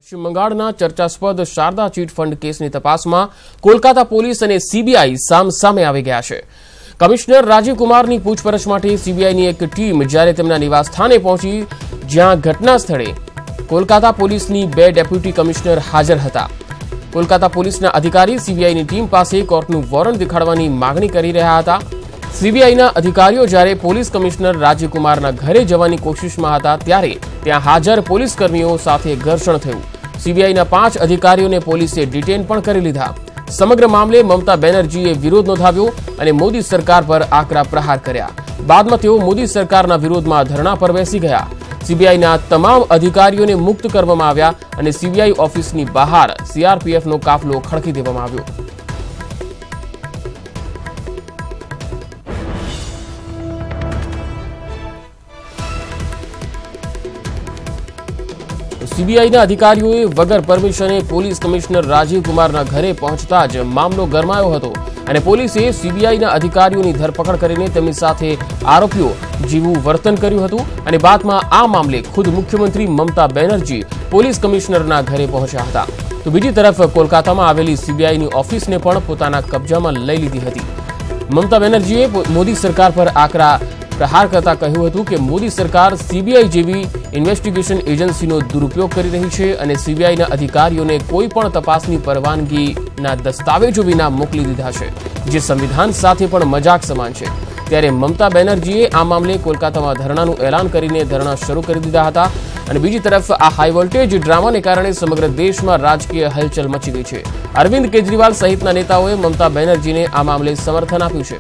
પશ્ચિમ બંગાળના ચર્ચાસ્પદ શારદા ચીટફંડ કેસની તપાસમાં કોલકાતા પોલીસ અને સીબીઆઈ સામસામે આવી ગયા છે। કમિશનર રાજીવ કુમારની પૂછપરછ માટે સીબીઆઈની એક ટીમ જ્યારે તેમના નિવાસસ્થાને પહોંચી, જ્યાં ઘટના સ્થળે કોલકાતા પોલીસની 2 ડેપ્યુટી કમિશનર હાજર હતા। કોલકાતા પોલીસના અધિકારી સીબીઆઈની ટીમ પાસે કોર્ટનું વોરંટ દેખાડવાની માંગણી કરી રહ્યા હતા। સીબીઆઈના અધિકારીઓ જ્યારે પોલીસ કમિશનર રાજીવ કુમારના ઘરે જવાની કોશિશમાં હતા, ત્યારે ત્યાં હાજર પોલીસ કર્મીઓ સાથે ઘર્ષણ થયું। સીબીઆઈના 5 અધિકારીઓને પોલીસે ડિટેન પણ કરી લીધા। સમગ્ર મામલે મમતા બેનર્જીએ વિરોધ નોંધાવ્યો અને મોદી સરકાર પર આકરા પ્રહાર કર્યા। બાદમાં તેઓ મોદી સરકારના વિરોધમાં ધરણા પર બેસી ગયા। સીબીઆઈના તમામ અધિકારીઓને મુક્ત કરવામાં આવ્યા અને સીબીઆઈ ઓફિસની બહાર સીઆરપીએફનો કાફલો ખડકી દેવામાં આવ્યો। સીબીઆઈના અધિકારીઓએ વગર પરમિશને પોલીસ કમિશનર રાજીવ કુમારના ઘરે પહોંચતા જ મામલો ગરમાયો હતો અને પોલીસે સીબીઆઈના અધિકારીઓની ધરપકડ કરીને તેમની સાથે આરોપીઓ જેવું વર્તન કર્યું હતું અને બાદમાં આ મામલે ખુદ મુખ્યમંત્રી મમતા બેનર્જી પોલીસ કમિશનરના ઘરે પહોંચ્યા હતા। તો બીજી તરફ કોલકાતામાં આવેલી સીબીઆઈની ઓફિસને પણ પોતાના કબજામાં લઈ લીધી હતી। મમતા બેનર્જીએ મોદી સરકાર પર આકરા પ્રહાર કરતા કહ્યું હતું કે મોદી સરકાર સીબીઆઈ જેવી ઇન્વેસ્ટિગેશન એજન્સીનો દુરુપયોગ કરી રહી છે અને સીબીઆઈના અધિકારીઓને કોઈ પણ તપાસની પરવાનગીના દસ્તાવેજો વિના મોકલી દીધા છે, જે સંવિધાન સાથે પણ મજાક સમાન છે। ત્યારે મમતા બેનર્જીએ આ મામલે કોલકાતામાં ધરણાનું એલાન કરીને ધરણા શરૂ કરી દીધા હતા અને બીજી તરફ આ હાઈ વોલ્ટેજ ડ્રામાને કારણે સમગ્ર દેશમાં રાજકીય હલચલ મચી ગઈ છે। અરવિંદ કેજરીવાલ સહિતના નેતાઓએ મમતા બેનર્જીને આ મામલે સમર્થન આપ્યું છે।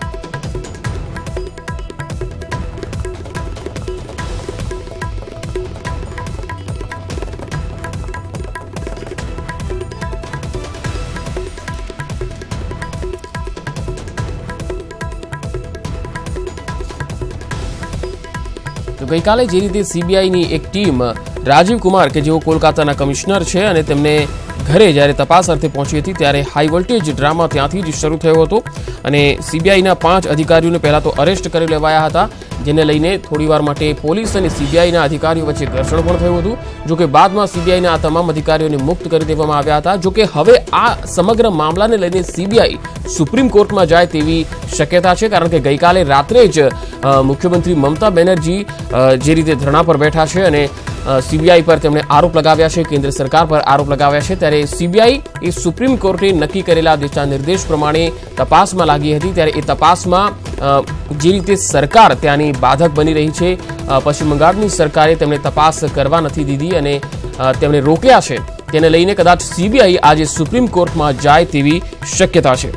તો ગઈકાલે જે રીતે સીબીઆઈની એક ટીમ રાજીવ કુમાર કે જેઓ કોલકાતાના કમિશનર છે અને તેમને ઘરે જ્યારે તપાસ અર્થે પહોંચી હતી, ત્યારે હાઈ વોલ્ટેજ ડ્રામા ત્યાંથી જ શરૂ થયો હતો અને સીબીઆઈના 5 અધિકારીઓને પહેલા તો અરેસ્ટ કરી લેવાયા હતા, જેને લઈને થોડીવાર માટે પોલીસ અને સીબીઆઈના અધિકારીઓ વચ્ચે ઘર્ષણ પણ થયું હતું। જોકે બાદમાં સીબીઆઈના આ તમામ અધિકારીઓને મુક્ત કરી દેવામાં આવ્યા હતા। જોકે હવે આ સમગ્ર મામલાને લઈને સીબીઆઈ સુપ્રીમ કોર્ટમાં જાય તેવી શક્યતા છે, કારણ કે ગઈકાલે રાત્રે જ મુખ્યમંત્રી મમતા બેનર્જી જે રીતે ધરણા પર બેઠા છે અને સીબીઆઈ પર તેમણે આરોપ લગાવ્યા છે, કેન્દ્ર સરકાર પર આરોપ લગાવ્યા છે, ત્યારે સીબીઆઈ એ સુપ્રીમ કોર્ટે નક્કી કરેલા દિશા નિર્દેશ પ્રમાણે તપાસમાં લાગી હતી। ત્યારે એ તપાસમાં જે રીતે સરકાર ત્યાંની બાધક બની રહી છે, પશ્ચિમ બંગાળની સરકારે તેમને તપાસ કરવા નથી દીધી અને તેમણે રોક્યા છે, તેને લઈને કદાચ સીબીઆઈ આજે સુપ્રીમ કોર્ટમાં જાય તેવી શક્યતા છે।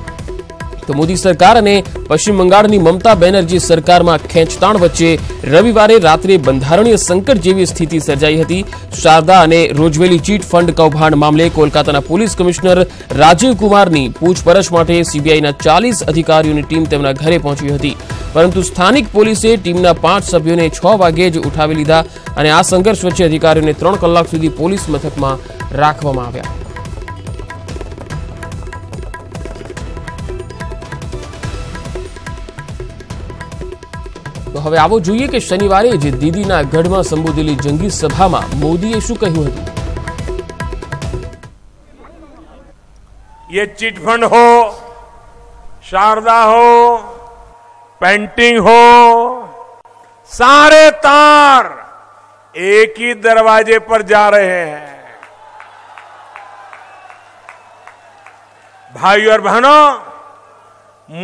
તો મોદી સરકાર અને પશ્ચિમ બંગાળની મમતા બેનર્જી સરકારમાં ખેંચતાણ વચ્ચે રવિવારે રાત્રે બંધારણીય સંકટ જેવી સ્થિતિ સર્જાઈ હતી। શારદા અને રોજવેલી ચીટ ફંડ કૌભાંડ મામલે કોલકાતાના પોલીસ કમિશનર રાજીવ કુમારની પૂછપરછ માટે સીબીઆઈના 40 અધિકારીઓની ટીમ તેમના ઘરે પહોંચી હતી, પરંતુ સ્થાનિક પોલીસે ટીમના 5 સભ્યોને 6 વાગ્યે જ ઉઠાવી લીધા અને આ સંઘર્ષ વચ્ચે અધિકારીઓને 3 કલાક સુધી પોલીસ મથકમાં રાખવામાં આવ્યા। તો હવે આવો જોઈએ કે શનિવારે જ દીદીના ગઢમાં સંબોધેલી જંગી સભામાં મોદીએ શું કહ્યું હતું। ये चिटफंड हो, शारदा हो, पेंटिंग हो, सारे तार एक ही दरवाजे पर जा रहे हैं। भाइयों और बहनों,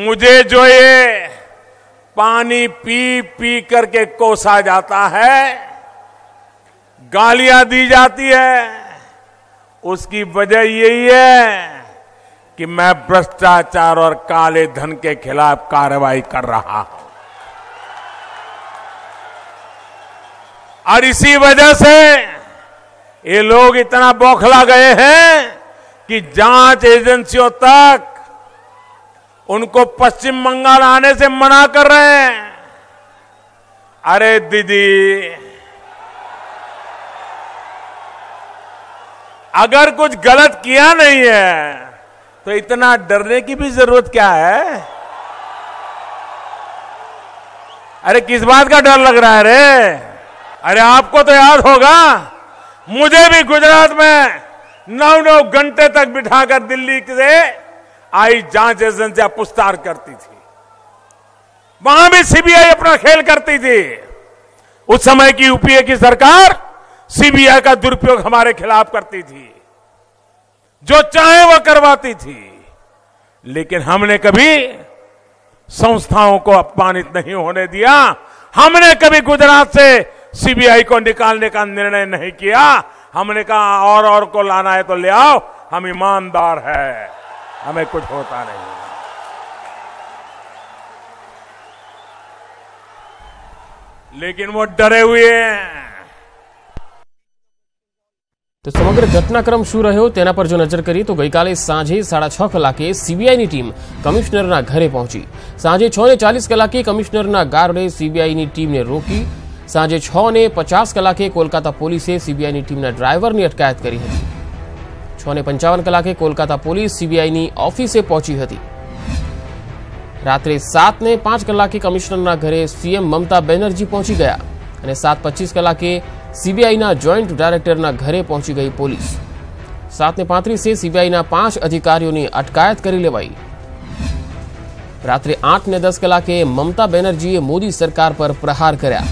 मुझे जो ये पानी पी पी करके कोसा जाता है, गालियां दी जाती है, उसकी वजह यही है कि मैं भ्रष्टाचार और काले धन के खिलाफ कार्रवाई कर रहा हूं और इसी वजह से ये लोग इतना बौखला गए हैं कि जांच एजेंसियों तक उनको पश्चिम बंगाल आने से मना कर रहे हैं। अरे दीदी, अगर कुछ गलत किया नहीं है तो इतना डरने की भी जरूरत क्या है। अरे किस बात का डर लग रहा है रे? अरे आपको तो याद होगा, मुझे भी गुजरात में 9 घंटे तक बिठाकर दिल्ली से आई जांच एजेंसियां पूछताछ करती थी। वहां भी सीबीआई अपना खेल करती थी। उस समय की यूपीए की सरकार सीबीआई का दुरुपयोग हमारे खिलाफ करती थी, जो चाहे वह करवाती थी, लेकिन हमने कभी संस्थाओं को अपमानित नहीं होने दिया। हमने कभी गुजरात से सीबीआई को निकालने का निर्णय नहीं किया। हमने कहा और को लाना है तो ले आओ, हम ईमानदार है, हमें कुछ होता नहीं। लेकिन वो डरे हुए हैं। તો સમગ્ર ઘટનાક્રમ શું રહ્યો તેના પર જો નજર કરીએ તો ગઈકાલે સાંજે 6:30 કલાકે સીબીઆઈની ટીમ કમિશનરના ઘરે પહોંચી। સાંજે 6:40 કલાકે કમિશનરના ગાર્ડે સીબીઆઈની ટીમને રોકી। સાંજે 6:50 કલાકે કોલકાતા પોલીસે સીબીઆઈની ટીમના ડ્રાઈવરની અટકાયત કરી હતી। 6:55 કલાકે કોલકાતા પોલીસ સીબીઆઈની ઓફિસે પહોંચી હતી। રાત્રે 7:05 કલાકે કમિશનરના ઘરે સીએમ મમતા બેનર્જી પહોંચી ગયા અને 7:25 કલાકે सीबीआईना जॉइंट डायरेक्टरना घरे पहुंची गई पुलिस। 7:35 सीबीआईना 5 अधिकारीओनी अटकायत करी लेवाई। रात्रे 8:10 कलाके ममता बेनर्जीए मोदी सरकार पर प्रहार कर्या।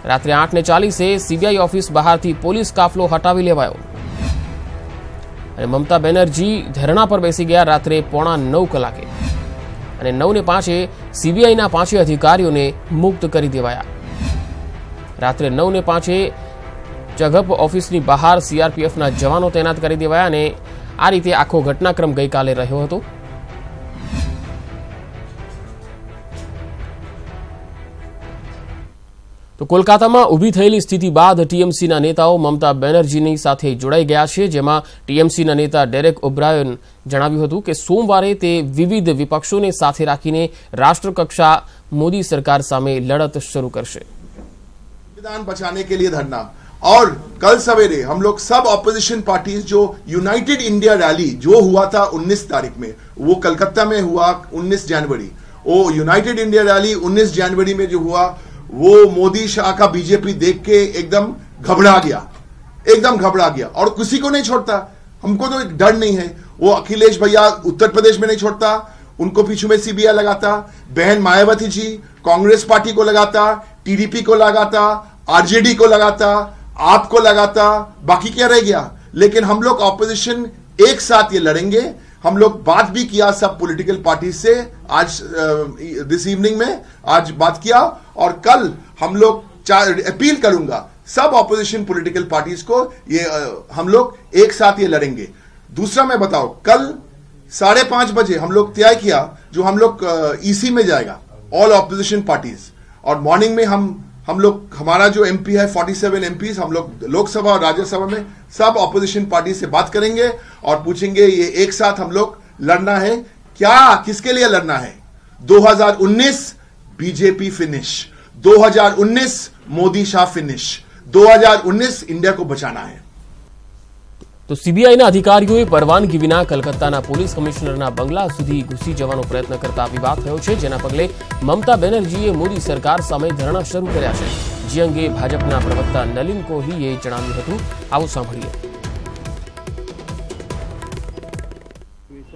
रात्रे 8:40 सीबीआई ऑफिस बहारथी पुलिस काफलो हटावी लेवायो अने ममता बेनर्जी धरना पर बेसी गया। रात्रे 9:15 कलाके अने 9:05 सीबीआईना 5 अधिकारीओने मुक्त करी देवाया। रात्रे 9:05 जगप ऑफिसनी बहार सीआरपीएफना जवानों तैनात करी देवाया अने आ रीते आखो घटनाक्रम गईकाले रह्यो हतो। तो कोलकातामां उभी थयेली स्थिति बाद टीएमसीना नेताओं ममता बेनर्जीनी साथे जोड़ाई गया छे, जेमां टीएमसीना नेता डेरेक ओब्रायन जणाव्युं हतुं के सोमवारे ते विविध विपक्षोने साथे राखीने राष्ट्रकक्षा मोदी सरकार सामे लड़त शुरू करशे। संविधान बचाने के लिए धरना। और कल सवेरे हम लोग सब ऑपोजिशन पार्टीज जो यूनाइटेड इंडिया रैली जो हुआ था 19 तारीख में, वो कलकत्ता में हुआ 19 जनवरी। वो यूनाइटेड इंडिया रैली 19 जनवरी में जो हुआ, वो मोदी शाह का बीजेपी देख के एकदम घबरा गया और किसी को नहीं छोड़ता। हमको तो डर नहीं है। वो अखिलेश भैया उत्तर प्रदेश में नहीं छोड़ता, उनको पीछू में सीबीआई लगाता, बहन मायावती जी कांग्रेस पार्टी को लगाता, टीडीपी को लगाता, आरजेडी को लगाता, आपको लगाता, बाकी क्या रह गया। लेकिन हम लोग ऑपोजिशन एक साथ ये लड़ेंगे। हम लोग बात भी किया सब पॉलिटिकल पार्टी से, आज दिस इवनिंग में आज बात किया, और कल हम लोग अपील करूंगा सब ऑपोजिशन पॉलिटिकल पार्टीज को, ये हम लोग एक साथ ये लड़ेंगे। दूसरा मैं बताऊं, कल 5:30 बजे हम लोग तय किया जो हम लोग ईसी में जाएगा, ऑल ऑपोजिशन पार्टीज, और मॉर्निंग में हम लोग हमारा जो एमपी है 47 एमपीज, हम लोग लोकसभा और राज्यसभा में सब ऑपोजिशन पार्टी से बात करेंगे और पूछेंगे ये एक साथ हम लोग लड़ना है क्या, किसके लिए लड़ना है। 2019 BJP finish, 2019 Modi Shah finish, 2019 India को बचाना है। तो सीबीआईना अधिकारीओए परवानगी विना कलकत्ताना पोलीस कमिश्नरना बंगला सुधी घुसी जવાનો प्रयत्न करता विवाद थयो छे, जेना पगले ममता बेनर्जीए मोदी सरकार सामे धरણા શરૂ કર્યા છે। જે અંગે ભાજપના પ્રવક્તા નલિન કોહલીએ જણાવ્યું હતું, આવો સાંભળીએ।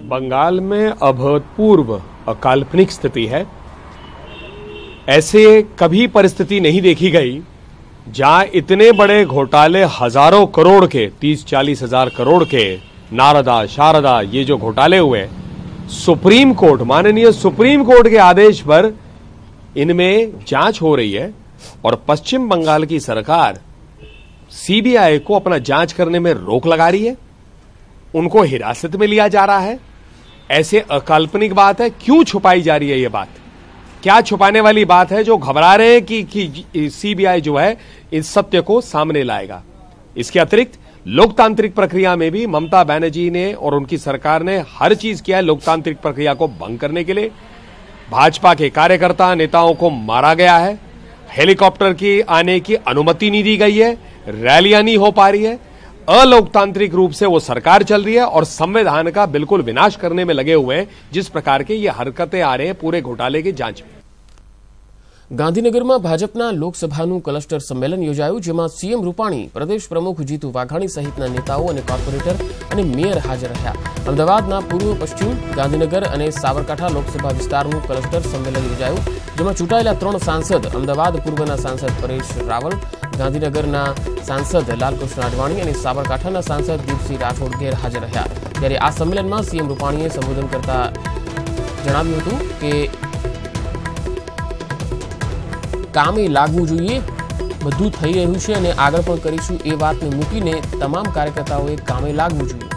बंगाल में अभूतपूर्व अकाल्पनिक स्थिति है। ऐसे कभी परिस्थिति नहीं देखी गई जहां इतने बड़े घोटाले हजारों करोड़ के 30-40 हजार करोड़ के नारदा शारदा ये जो घोटाले हुए, सुप्रीम कोर्ट, माननीय सुप्रीम कोर्ट के आदेश पर इनमें जांच हो रही है और पश्चिम बंगाल की सरकार सीबीआई को अपना जांच करने में रोक लगा रही है, उनको हिरासत में लिया जा रहा है। ऐसे अकाल्पनिक बात है, क्यों छुपाई जा रही है ये बात? क्या छुपाने वाली बात है जो घबरा रहे हैं कि सीबीआई जो है इस सत्य को सामने लाएगा। इसके अतिरिक्त लोकतांत्रिक प्रक्रिया में भी ममता बनर्जी ने और उनकी सरकार ने हर चीज किया है लोकतांत्रिक प्रक्रिया को भंग करने के लिए। भाजपा के कार्यकर्ता नेताओं को मारा गया है, हेलीकॉप्टर की आने की अनुमति नहीं दी गई है, रैलियां नहीं हो पा रही है, अलोकतांत्रिक रूप से वो सरकार चल रही है और संविधान का बिल्कुल विनाश करने में लगे हुए हैं। जिस प्रकार के ये हरकतें आ रहे हैं पूरे घोटाले की जांच में। ગાંધીનગરમાં ભાજપના લોકસભાનું ક્લસ્ટર સંમેલન યોજાયું, જેમાં સીએમ રૂપાણી, પ્રદેશ પ્રમુખ જીતુ વાઘાણી સહિતના નેતાઓ અને કોર્પોરેટર અને મેયર હાજર રહ્યા. અમદાવાદના પૂર્વ, પશ્ચિમ, ગાંધીનગર અને સાબરકાંઠા લોકસભા વિસ્તારનું ક્લસ્ટર સંમેલન યોજાયું, જેમાં ચૂંટાયેલા 3 સાંસદ, અમદાવાદ પૂર્વના સાંસદ પરેશ રાવલ, ગાંધીનગરના સાંસદ લાલકૃષ્ણ અડવાણી અને સાબરકાંઠાના સાંસદ દીપસિંહ રાઠોડ ગેરહાજર રહ્યા. ત્યારે આ સંમેલનમાં સીએમ રૂપાણીએ સંબોધન કરતા જણાવ્યું હતું કે કામે લાગવું જોઈએ, બધું થઈ રહ્યું છે અને આગળ પણ કરીશું એ વાતને મૂકીને તમામ કાર્યકર્તાઓએ કામે લાગવું જોઈએ.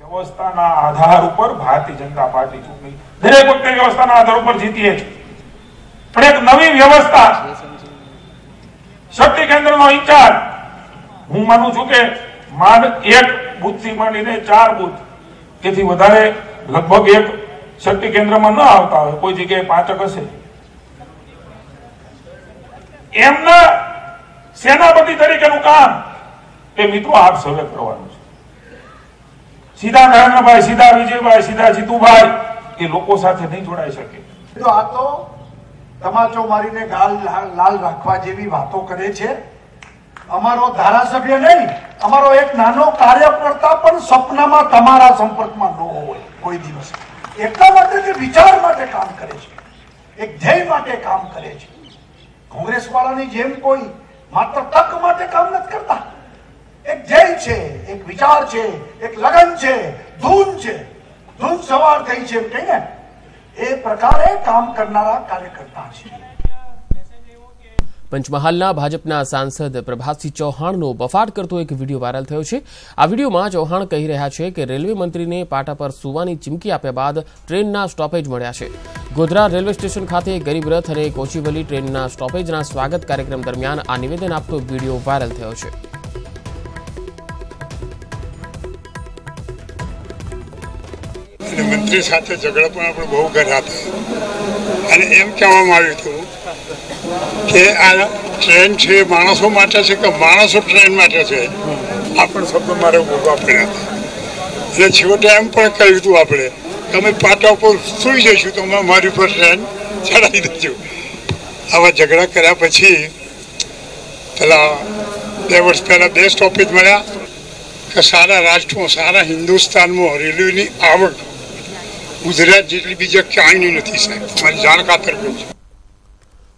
વ્યવસ્થાના આધાર ઉપર ભારતીય જનતા પાર્ટી ચૂંટણી દરેક વખતે વ્યવસ્થાના આધાર ઉપર જીતીએ છે, પણ એક નવી વ્યવસ્થા શક્તિ કેન્દ્રનો ઇન્ચાર્જ હું માનું છું કે માંડ 1 બુથથી માંડીને 4 બુથ તેથી વધારે લગભગ એક શક્તિ કેન્દ્રમાં ન આવતા હોય, કોઈ જગ્યાએ 5 હશે, એમના સેનાપતિ તરીકેનું કામ એ મિત્રો આપ સૌએ કરવાનું છે. સીધા નરેન્દ્રભાઈ, સીધા વિજયભાઈ, સીધા જીતુભાઈ એ લોકો સાથે નહીં જોડાઈ શકે. આ તો તમાચો મારીને ગાલ લાલ રાખવા જેવી વાતો કરે છે. અમારો ધારાસભ્ય નહીં, અમારો એક નાનો કાર્યકર્તા પણ સપનામાં તમારા સંપર્કમાં ન હોય કોઈ દિવસ. એટલા માટે કે વિચાર માટે કામ કરે છે, એક ધ્યેય માટે કામ કરે છે. કોંગ્રેસ વાળાની જેમ કોઈ માત્ર તક માટે કામ નથી કરતા. એક ધ્યેય છે, એક વિચાર છે, એક લગન છે, ધૂન છે, ધૂન સવાર થઈ છે એમ કહીને એ પ્રકારે કામ કરનારા કાર્યકર્તા છે. પંચમહાલના ભાજપના સાંસદ પ્રભાતસિંહ ચૌહાણનો બફાટ કરતો એક વિડીયો વાયરલ થયો છે. આ વિડીયોમાં ચૌહાણ કહી રહ્યા છે કે રેલવે મંત્રીને પાટા પર સૂવાની ચીમકી આપ્યા બાદ ટ્રેનના સ્ટોપેજ મળ્યા છે. ગોધરા રેલવે સ્ટેશન ખાતે ગરીબ રથ અને કોચીવલી ટ્રેનના સ્ટોપેજના સ્વાગત કાર્યક્રમ દરમિયાન આ નિવેદન આપતો વિડીયો વાયરલ થયો છે. મંત્રી સાથે ઝઘડા પણ આપણે બહુ કર્યા હતા અને એમ કહેવામાં આવ્યું હતું કે આ ટ્રેન છે માણસો માટે છે કે માણસો ટ્રેન માટે છે. આ પણ શબ્દ મારે બોલવા પડ્યા હતા અને છેવટે એમ પણ કહ્યું હતું આપણે કે અમે પાટા ઉપર સૂઈ જઈશું તો અમે મારી ઉપર ટ્રેન ચડાવી દઈશું. આવા ઝઘડા કર્યા પછી પેલા 2 વર્ષ પહેલાં 2 સ્ટોપેજ મળ્યા કે સારા રાષ્ટ્રમાં, સારા હિન્દુસ્તાનમાં રેલવેની આવક ગુજરાત જેટલી બીજા ક્યાંય નથી સાહેબ, મારી જાણ ખાતર કહું છું.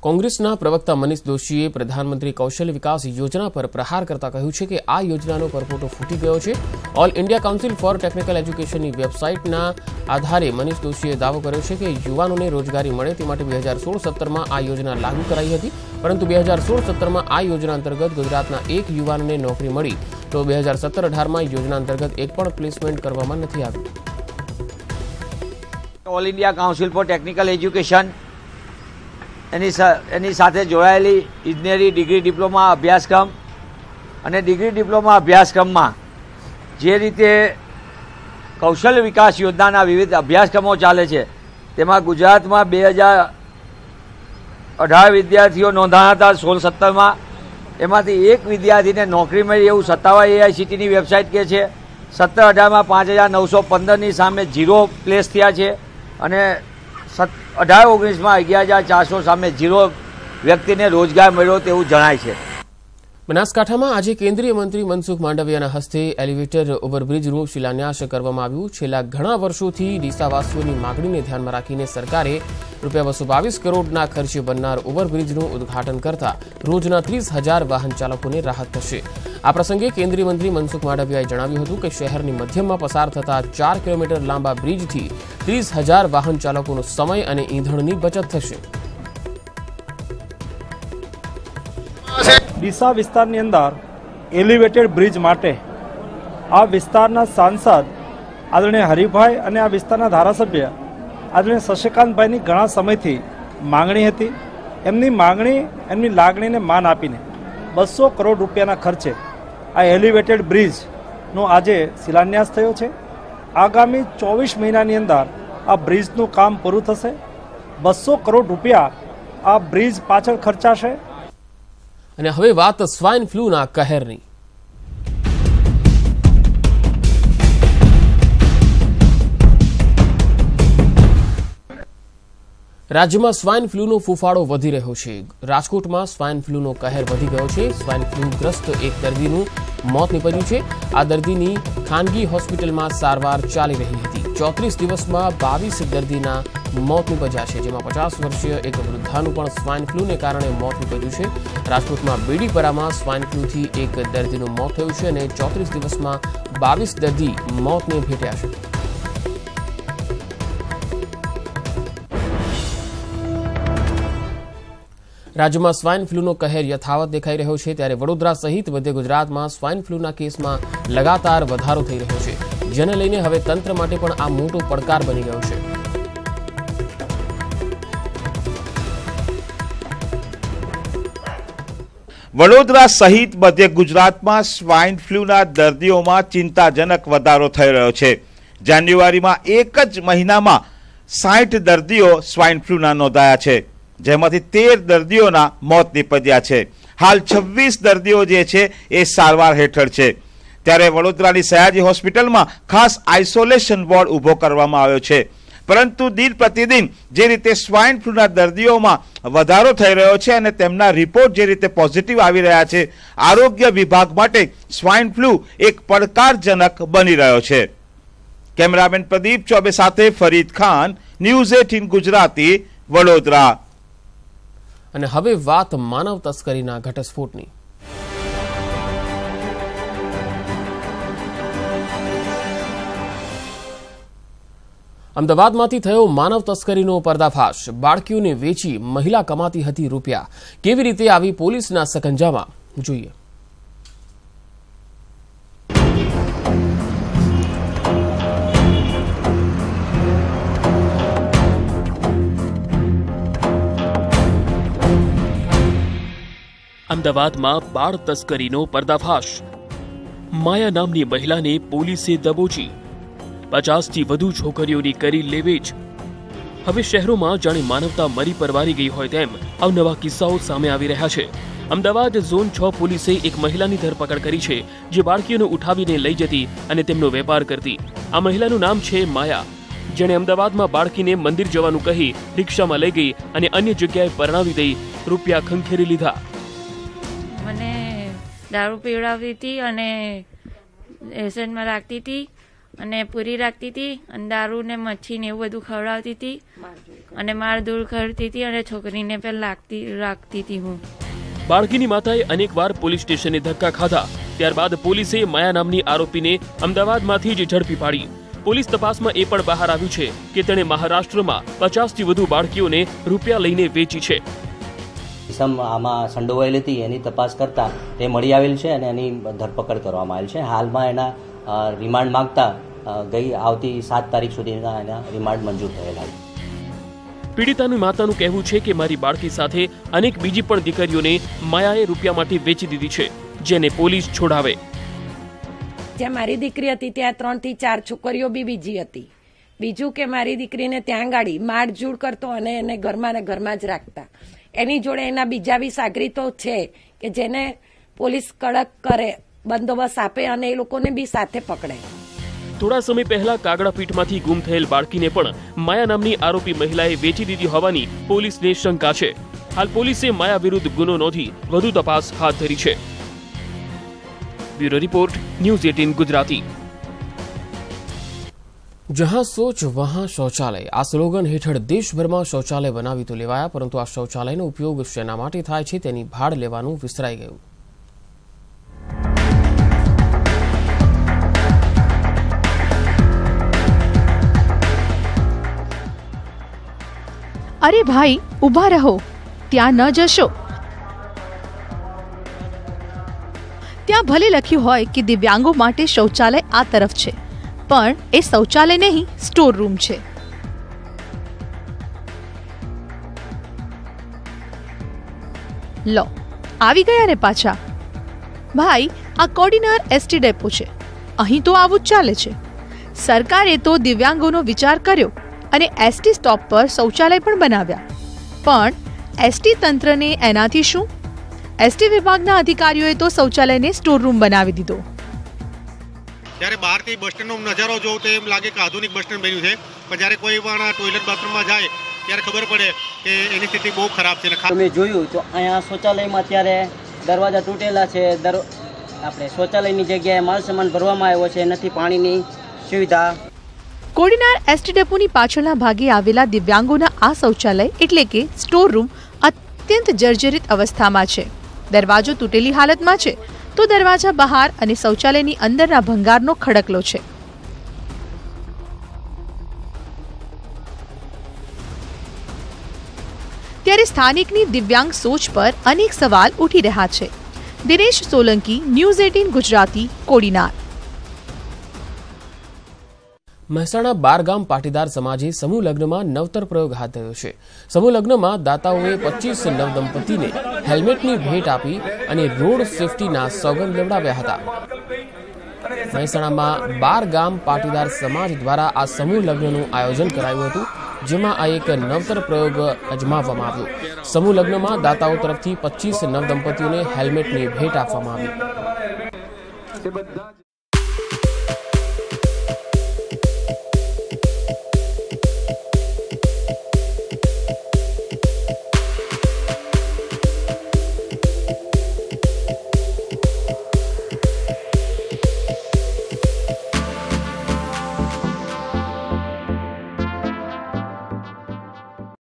કોંગ્રેસના પ્રવક્તા મનીષ દોશીએ પ્રધાનમંત્રી કૌશલ્ય વિકાસ યોજના પર પ્રહાર કરતા કહ્યું છે કે આ યોજનાનો પરપોટો ફૂટી ગયો છે. All India Council for Technical એજ્યુકેશનની વેબસાઇટના આધારે મનીષ દોશીએ દાવો કર્યો છે કે યુવાનોને રોજગારી મળે તે માટે 2016-17માં આ યોજના લાગુ કરાઈ હતી, પરંતુ 2016-17માં આ યોજના અંતર્ગત ગુજરાતના 1 યુવાનને નોકરી મળી, તો 2017-18માં યોજના અંતર્ગત એક પણ પ્લેસમેન્ટ કરવામાં નથી આવ્યું. All India Council for Technical Education એની સાથે જોડાયેલી ઇજનેરી ડિગ્રી ડિપ્લોમા અભ્યાસક્રમ અને ડિગ્રી ડિપ્લોમા અભ્યાસક્રમમાં જે રીતે કૌશલ્ય વિકાસ યોજનાના વિવિધ અભ્યાસક્રમો ચાલે છે તેમાં ગુજરાતમાં 2018 વિદ્યાર્થીઓ નોંધાયા હતા 16-17માં. એમાંથી 1 વિદ્યાર્થીને નોકરી મળી એવું સત્તાવાર AICTEની વેબસાઇટ કહે છે. 17-18માં 5,915ની સામે 0 પ્લેસ થયા છે અને 18-19માં 11,400 સામે 0 વ્યક્તિને રોજગાર મળ્યો તેવું જણાય છે. બનાસકાંઠામાં આજે કેન્દ્રીય મંત્રી મનસુખ માંડવિયાના હસ્તે એલિવેટર ઓવરબ્રિજનું શિલાન્યાસ કરવામાં આવ્યું. છેલ્લા ઘણા વર્ષોથી ડીસાવાસીઓની માગણીને ધ્યાનમાં રાખીને સરકારે ₹222 કરોડના ખર્ચે બનનાર ઓવરબ્રિજનું ઉદઘાટન કરતા રોજના 30,000 વાહન ચાલકોને રાહત થશે. આ પ્રસંગે કેન્દ્રીય મંત્રી મનસુખ માંડવિયાએ જણાવ્યું હતું કે શહેરની મધ્યમાં પસાર થતા 4 કિલોમીટર લાંબા બ્રિજથી 30,000 વાહન ચાલકોનો સમય અને ઈંધણની બચત થશે. ડીસા વિસ્તારની અંદર એલિવેટેડ બ્રિજ માટે આ વિસ્તારના સાંસદ આદરણીય હરિભાઈ અને આ વિસ્તારના ધારાસભ્ય આદરણીય શશિકાંતભાઈની ઘણા સમયથી માંગણી હતી. એમની માંગણી, એમની લાગણીને માન આપીને 200 કરોડ રૂપિયાના ખર્ચે આ એલિવેટેડ બ્રિજનો આજે શિલાન્યાસ થયો છે. આગામી 24 મહિનાની અંદર આ બ્રિજનું કામ પૂરું થશે. 200 કરોડ રૂપિયા આ બ્રિજ પાછળ ખર્ચાશે. અને હવે વાત સ્વાઇન ફ્લૂના કહેરની. રાજ્યમાં સ્વાઇન ફ્લૂનો ફૂફાડો વધી રહ્યો છે. રાજકોટમાં સ્વાઇન ફ્લૂનો કહેર વધી ગયો છે. સ્વાઇન ફ્લૂગ્રસ્ત એક દર્દીનું મોત નીપજ્યું છે. આ દર્દીની ખાનગી હોસ્પિટલમાં સારવાર ચાલી રહી હતી. 34 દિવસમાં 22 દર્દીના મોત નીપજ્યા છે, જેમાં 50 વર્ષીય એક વૃદ્ધાનું પણ સ્વાઇન ફ્લૂને કારણે મોત નીપજ્યું છે. રાજકોટમાં બેડીપરામાં સ્વાઇન ફ્લૂથી એક દર્દીનું મોત થયું છે અને 34 દિવસમાં 22 દર્દી મોતને ભેટ્યા છે. રાજ્યમાં સ્વાઇન ફ્લૂનો કહેર યથાવત દેખાઈ રહ્યો છે, ત્યારે વડોદરા સહિત મધ્ય ગુજરાતમાં સ્વાઇન ફ્લૂના કેસમાં લગાતાર વધારો થઈ રહ્યો છે, જેને લઈને હવે તંત્ર માટે પણ આ મોટો પડકાર બની ગયો છે. વડોદરા સહિત મધ્ય ગુજરાતમાં સ્વાઇન ફ્લૂના દર્દીઓમાં ચિંતાજનક વધારો થઈ રહ્યો છે. જાન્યુઆરીમાં એક જ મહિનામાં 60 દર્દીઓ સ્વાઇન ફ્લૂના નોંધાયા છે, જેમાંથી 13 દર્દીઓના મોત નીપજ્યા છે. હાલ 26 દર્દીઓ જે છે એ સારવાર હેઠળ છે. ત્યારે વડોદરાની સયાજી હોસ્પિટલમાં ખાસ આઇસોલેશન વોર્ડ ઊભો કરવામાં આવ્યો છે. પરંતુ દિન પ્રતિદિન જે રીતે સ્વાઇન ફ્લૂના દર્દીઓમાં વધારો થઈ રહ્યો છે અને તેમના રિપોર્ટ જે રીતે પોઝિટિવ આવી રહ્યા છે, આરોગ્ય વિભાગ માટે સ્વાઇન ફ્લૂ એક પડકારજનક બની રહ્યો છે. કેમેરામેન પ્રદીપ ચોબે સાથે ફરીદ ખાન, ન્યૂઝ 18 ગુજરાતી, વડોદરા. અને હવે વાત માનવ તસ્કરીના ઘટસ્ફોટની. અમદાવાદમાંથી થયો માનવ તસ્કરીનો પર્દાફાશ. બાળકીઓને વેચી મહિલા કમાતી હતી રૂપિયા. કેવી રીતે આવી પોલીસના સકંજામાં, જોઈએ. અમદાવાદમાં બાળ તસ્કરીનો પર્દાફાશ. માયા નામની મહિલાને પોલીસે દબોચી. 50થી વધુ છોકરીઓની કરી લેવેચ. હવે શહેરોમાં જાણે માનવતા મરી પરવારી ગઈ હોય તેમ અવનવા કિસ્સાઓ સામે આવી રહ્યા છે. અમદાવાદ ઝોન 6 પોલીસે એક મહિલાની ધરપકડ કરી છે, જે બાળકીઓને ઉઠાવીને લઈ જતી અને તેમનો વેપાર કરતી. આ મહિલાનું નામ છે માયા, જેણે અમદાવાદમાં બાળકીને મંદિર જવાનું કહી રિક્ષામાં લઈ ગઈ અને અન્ય જગ્યાએ પરણાવી દઈ રૂપિયા ખંખેરી લીધા. મને દારૂ પીવડાવતી હતી અને એસેન્ટમાં રાખતી હતી અને પૂરી રાખતી હતી અને દારૂ ને મચ્છી ને એવું બધું ખવડાવતી હતી અને માર દૂર કરતી હતી અને છોકરીને પણ રાખતી હતી. હું બાળકીની માતાએ અનેકવાર પોલીસ સ્ટેશને ધક્કા ખાધા. ત્યારબાદ પોલીસે માયા નામની આરોપીને અમદાવાદમાંથી જ ઝડપી પાડી. પોલીસ તપાસમાં એ પણ બહાર આવ્યું છે કે તેણે મહારાષ્ટ્રમાં 50થી વધુ બાળકીઓને રૂપિયા લઈને વેચી છે. આમાં સંડોવાયેલી હતી, એની તપાસ કરતા તે મળી આવેલ છે અને એની ધરપકડ કરવામાં આવેલ છે. હાલમાં એના રિમાન્ડ માંગતા આવતી 7 તારીખ સુધીના એના રિમાન્ડ મંજૂર થયેલા છે. પીડિતાની માતાનું કહેવું છે કે મારી બાળકી સાથે અનેક બીજી પણ દીકરીઓને માયાએ રૂપિયા માટે વેચી દીધી છે, જેને પોલીસ છોડાવે. જ્યાં મારી દીકરી હતી ત્યાં 3 થી 4 છોકરીઓ બી બીજી હતી. બીજું કે મારી દીકરીને ત્યાં ગાડી મારઝૂડ કરતો અને એને ઘરમાં ને ઘરમાં જ રાખતા. એની જોડે એના બીજા બી સાગરીતો છે કે જેને પોલીસ કડક કરે, બંદોબસ્ત આપે અને એ લોકોને બી સાથે પકડે. થોડા સમય પહેલા કાગડાપીઠમાંથી ગુમ થયેલ બાળકીને પણ માયા નામની આરોપી મહિલાએ વેચી દીધી હોવાની પોલીસને શંકા છે. હાલ પોલીસે માયા વિરુદ્ધ ગુનો નોંધી વધુ તપાસ હાથ ધરી છે. Bureau report, news 18 Gujarati. જહાં સોચ વહાં શૌચાલય, આ સ્લોગન હેઠળ દેશભરમાં શૌચાલય બનાવી તો લેવાયા, પરંતુ આ શૌચાલયનો ઉપયોગ શેના માટે થાય છે તેની ભાડ લેવાનું વિસરાઈ ગયું. અરે ભાઈ, ઊભા રહો, ત્યાં ન જશો. ત્યાં ભલે લખ્યું હોય કે દિવ્યાંગો માટે શૌચાલય આ તરફ છે, પણ એ શૌચાલય નહીં, સ્ટોર રૂમ છે. લો, આવી ગયા ને પાછા. ભાઈ, આ કોડીનાર એસટી ડેપો છે. અહીં તો આવું જ ચાલે છે. સરકારે તો દિવ્યાંગોનો વિચાર કર્યો અને એસટી સ્ટોપ પર શૌચાલય પણ બનાવ્યા, પણ એસટી તંત્રને એનાથી શું? એસટી વિભાગના અધિકારીઓએ તો શૌચાલયને સ્ટોર રૂમ બનાવી દીધો. જ્યારે બહારથી બસ સ્ટેન્ડનો નજારો જોઉં તો એમ લાગે કે આધુનિક બસ સ્ટેન્ડ બન્યું છે, પણ જ્યારે કોઈ પણ ટોયલેટ બાથરૂમમાં જાય ત્યારે ખબર પડે કે એની સ્થિતિ બહુ ખરાબ છે. મેં જોયું તો અહીંયા શૌચાલયમાં અત્યારે દરવાજા તૂટેલા છે. આપણે શૌચાલયની જગ્યાએ માલ સામાન ભરવામાં આવ્યો છે, નથી પાણીની સુવિધા. કોડીનાર એસટી ડેપોની પાછળના ભાગે આવેલા દિવ્યાંગોના આ શૌચાલય એટલે કે સ્ટોર રૂમ અત્યંત જર્જરિત અવસ્થામાં છે. દરવાજો તૂટેલી હાલતમાં છે તો દરવાજા બહાર અને શૌચાલયની અંદરના ભંગારનો ખડકલો છે. ત્યારે સ્થાનિકની દિવ્યાંગ સોચ પર અનેક સવાલ ઉઠી રહ્યા છે. દિનેશ સોલંકી, ન્યૂઝ 18 ગુજરાતી, કોડીનાર. મહેસાણા બારગામ પાટીદાર સમાજે સમૂહ લગ્નમાં નવતર પ્રયોગ હાથ ધર્યો છે. સમૂહ લગ્નમાં દાતાઓએ 25 નવદંપતીને હેલ્મેટની ભેટ આપી અને રોડ સેફટીના સોગંદ લેવડાવ્યા હતા. મહેસાણામાં બારગામ પાટીદાર સમાજ દ્વારા આ સમૂહ લગ્નનું આયોજન કરાયું હતું, જેમાં આ એક નવતર પ્રયોગ અજમાવવામાં આવ્યો. સમૂહ લગ્નમાં દાતાઓ તરફથી 25 નવદંપતીઓને હેલ્મેટની ભેટ આપવામાં આવી.